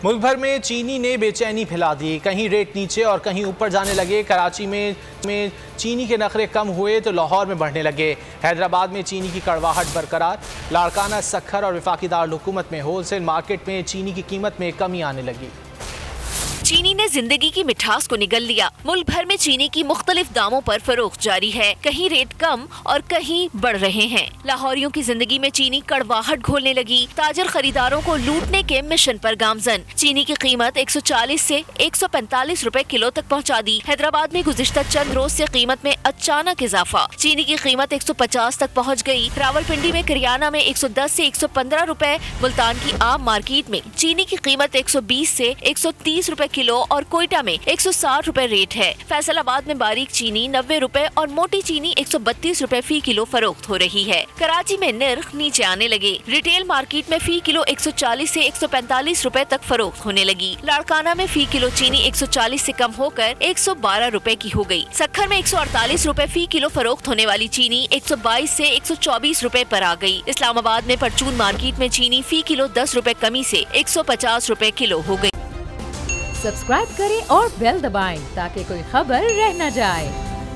मुल्क भर में चीनी ने बेचैनी फैला दी। कहीं रेट नीचे और कहीं ऊपर जाने लगे। कराची में चीनी के नखरे कम हुए तो लाहौर में बढ़ने लगे। हैदराबाद में चीनी की कड़वाहट बरकरार। लाड़काना, सक्खर और वफाकी दारुल-हुकूमत में होलसेल मार्केट में चीनी की कीमत में कमी आने लगी। चीनी ने जिंदगी की मिठास को निगल लिया। मुल्क भर में चीनी की मुख्तलिफ दामों पर फरोख्त जारी है। कहीं रेट कम और कहीं बढ़ रहे हैं। लाहौरियों की जिंदगी में चीनी कड़वाहट घोलने लगी। ताजर खरीदारों को लूटने के मिशन पर गामजन। चीनी की कीमत 140 से 145 रुपए किलो तक पहुंचा दी। हैदराबाद में गुज़िश्ता चंद रोज से कीमत में अचानक इजाफा। चीनी की कीमत 150 तक पहुँच गयी। रावलपिंडी में करियाना में 110 से 115 रुपए। मुल्तान की आम मार्केट में चीनी की कीमत 120 से 130 रुपए किलो और कोयटा में 160 रुपए रेट है। फैसलाबाद में बारीक चीनी 90 रुपए और मोटी चीनी 132 रुपए फी किलो फरोख्त हो रही है। कराची में निर्ख नीचे आने लगे। रिटेल मार्केट में फी किलो 140 से 145 रुपए तक फरोख्त होने लगी। लाड़काना में फी किलो चीनी 140 से कम होकर 112 रुपए की हो गई। सक्खर में 148 रुपए फी किलो फरोख्त होने वाली चीनी 122 से 124 रुपए पर आ गई। इस्लामाबाद में परचून मार्केट में चीनी फी किलो 10 रुपए कमी से 150 रुपए किलो हो गई। सब्सक्राइब करें और बेल दबाएं ताकि कोई खबर रह न जाए।